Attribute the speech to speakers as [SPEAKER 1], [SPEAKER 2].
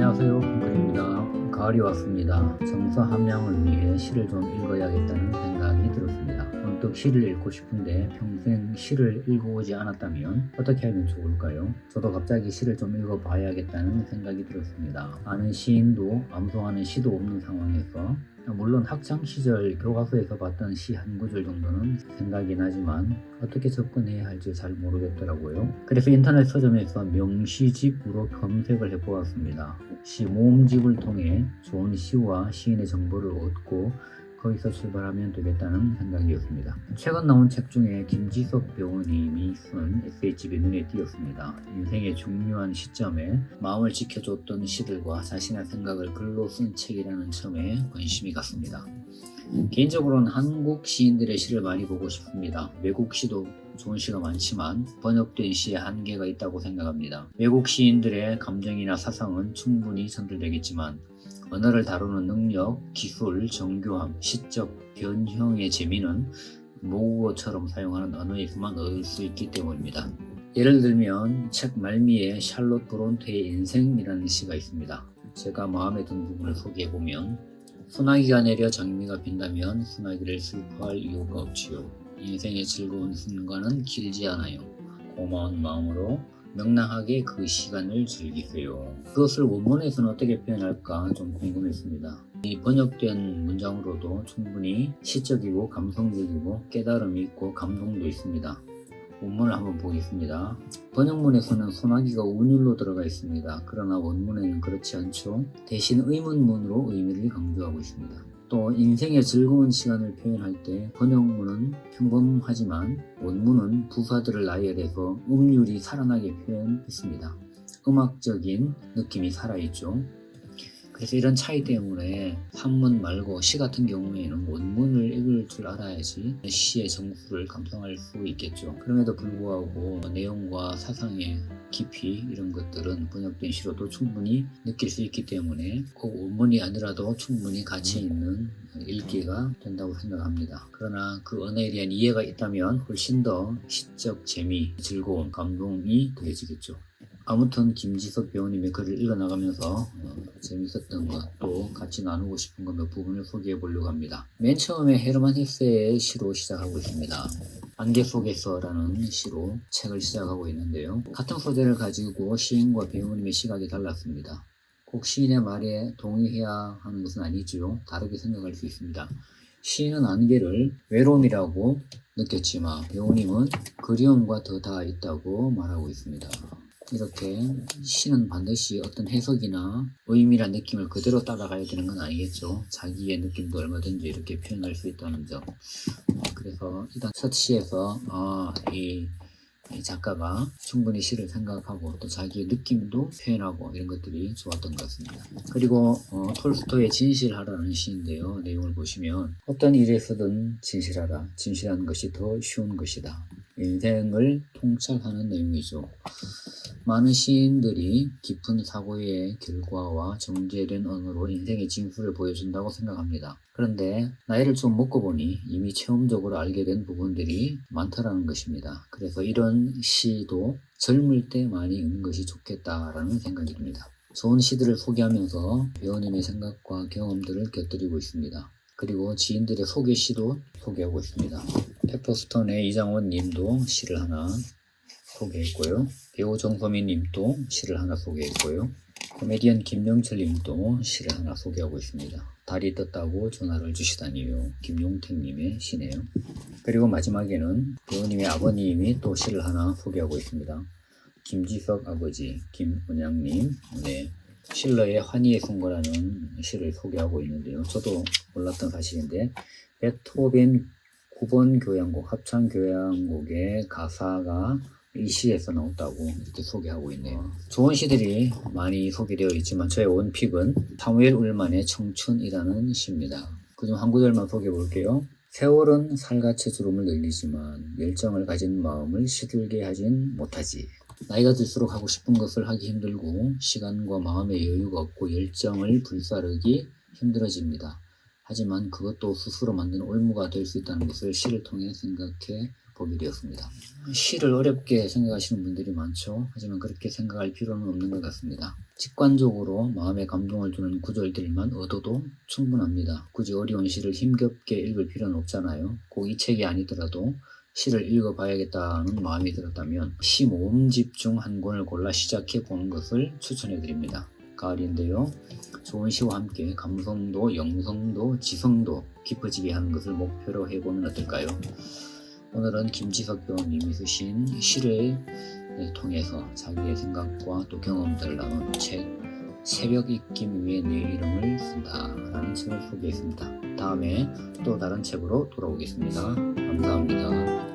[SPEAKER 1] 안녕하세요, 펑클입니다. 가을이 왔습니다. 정서 함양을 위해 시를 좀 읽어야겠다는 생각이 들었습니다. 문득 시를 읽고 싶은데 평생 시를 읽어오지 않았다면 어떻게 하면 좋을까요? 저도 갑자기 시를 좀 읽어봐야겠다는 생각이 들었습니다. 아는 시인도 암송하는 시도 없는 상황에서 물론 학창시절 교과서에서 봤던 시 한 구절 정도는 생각이 나지만 어떻게 접근해야 할지 잘 모르겠더라고요. 그래서 인터넷 서점에서 명시집으로 검색을 해보았습니다. 시 모음집을 통해 좋은 시와 시인의 정보를 얻고 거기서 출발하면 되겠다는 생각이었습니다. 최근 나온 책 중에 김지석 배우님이 쓴 에세이집이 눈에 띄었습니다. 인생의 중요한 시점에 마음을 지켜줬던 시들과 자신의 생각을 글로 쓴 책이라는 점에 관심이 갔습니다. 개인적으로는 한국 시인들의 시를 많이 보고 싶습니다. 외국 시도 좋은 시가 많지만 번역된 시에 한계가 있다고 생각합니다. 외국 시인들의 감정이나 사상은 충분히 전달되겠지만 언어를 다루는 능력, 기술, 정교함, 시적 변형의 재미는 모국어처럼 사용하는 언어에서만 얻을 수 있기 때문입니다. 예를 들면 책 말미에 샬롯 브론테의 인생이라는 시가 있습니다. 제가 마음에 든 부분을 소개해보면 소나기가 내려 장미가 핀다면 소나기를 슬퍼할 이유가 없지요. 인생의 즐거운 순간은 길지 않아요. 고마운 마음으로 명랑하게 그 시간을 즐기세요. 그것을 원문에서는 어떻게 표현할까 좀 궁금했습니다. 이 번역된 문장으로도 충분히 시적이고 감성적이고 깨달음이 있고 감동도 있습니다. 원문을 한번 보겠습니다. 번역문에서는 소나기가 운율로 들어가 있습니다. 그러나 원문에는 그렇지 않죠. 대신 의문문으로 의미를 강조하고 있습니다. 또 인생의 즐거운 시간을 표현할 때 번역문은 평범하지만 원문은 부사들을 나열해서 음률이 살아나게 표현했습니다. 음악적인 느낌이 살아있죠. 그래서 이런 차이 때문에 산문 말고 시 같은 경우에는 원문을 읽을 줄 알아야지 시의 정수를 감상할 수 있겠죠. 그럼에도 불구하고 내용과 사상의 깊이 이런 것들은 번역된 시로도 충분히 느낄 수 있기 때문에 꼭 원문이 아니라도 충분히 가치 있는 읽기가 된다고 생각합니다. 그러나 그 언어에 대한 이해가 있다면 훨씬 더 시적 재미, 즐거움, 감동이 더해지겠죠. 아무튼 김지석 배우님의 글을 읽어나가면서 재밌었던 것도 같이 나누고 싶은 것 몇 부분을 소개해 보려고 합니다. 맨 처음에 헤르만 헤세의 시로 시작하고 있습니다. 안개 속에서라는 시로 책을 시작하고 있는데요. 같은 소재를 가지고 시인과 배우님의 시각이 달랐습니다. 꼭 시인의 말에 동의해야 하는 것은 아니지요. 다르게 생각할 수 있습니다. 시인은 안개를 외로움이라고 느꼈지만 배우님은 그리움과 더 닿아 있다고 말하고 있습니다. 이렇게 시는 반드시 어떤 해석이나 의미란 느낌을 그대로 따라가야 되는 건 아니겠죠. 자기의 느낌도 얼마든지 이렇게 표현할 수 있다는 점. 그래서 일단 첫 시에서 이 작가가 충분히 시를 생각하고 또 자기의 느낌도 표현하고 이런 것들이 좋았던 것 같습니다. 그리고 톨스토이의 진실하라는 시인데요. 내용을 보시면 어떤 일에서든 진실하라. 진실한 것이 더 쉬운 것이다. 인생을 통찰하는 내용이죠. 많은 시인들이 깊은 사고의 결과와 정제된 언어로 인생의 진술을 보여준다고 생각합니다. 그런데 나이를 좀 먹고 보니 이미 체험적으로 알게 된 부분들이 많다라는 것입니다. 그래서 이런 시도 젊을 때 많이 읽는 것이 좋겠다라는 생각이 듭니다. 좋은 시들을 소개하면서 배우님의 생각과 경험들을 곁들이고 있습니다. 그리고 지인들의 소개시도 소개하고 있습니다. 페퍼스톤의 이장원 님도 시를 하나 소개했고요. 배우 정소민 님도 시를 하나 소개했고요. 코미디언 김영철 님도 시를 하나 소개하고 있습니다. 달이 떴다고 전화를 주시다니요. 김용택 님의 시네요. 그리고 마지막에는 배우님의 아버님이 또 시를 하나 소개하고 있습니다. 김지석 아버지 김은양 님, 네. 실러의 환희의 선고라는 시를 소개하고 있는데요. 저도 몰랐던 사실인데 베토벤 9번 교향곡, 합창 교향곡의 가사가 이 시에서 나왔다고 이렇게 소개하고 있네요. 좋은 시들이 많이 소개되어 있지만 저의 원픽은 사무엘 울만의 청춘이라는 시입니다. 그중 한 구절만 소개해 볼게요. 세월은 살갗의 주름을 늘리지만 열정을 가진 마음을 시들게 하진 못하지. 나이가 들수록 하고 싶은 것을 하기 힘들고 시간과 마음의 여유가 없고 열정을 불사르기 힘들어집니다. 하지만 그것도 스스로 만든 올무가 될 수 있다는 것을 시를 통해 생각해 보게 되었습니다. 시를 어렵게 생각하시는 분들이 많죠. 하지만 그렇게 생각할 필요는 없는 것 같습니다. 직관적으로 마음에 감동을 주는 구절들만 얻어도 충분합니다. 굳이 어려운 시를 힘겹게 읽을 필요는 없잖아요. 꼭 이 책이 아니더라도 시를 읽어봐야겠다는 마음이 들었다면 시 모음집 중 한 권을 골라 시작해 보는 것을 추천해 드립니다. 가을인데요. 좋은 시와 함께 감성도, 영성도, 지성도 깊어지게 하는 것을 목표로 해보면 어떨까요? 오늘은 김지석 교수님이 쓰신 시를 통해서 자기의 생각과 또 경험들을 나눈 책 새벽 입김 위에 내 이름을 쓴다 라는 책을 소개했습니다. 다음에 또 다른 책으로 돌아오겠습니다. 감사합니다.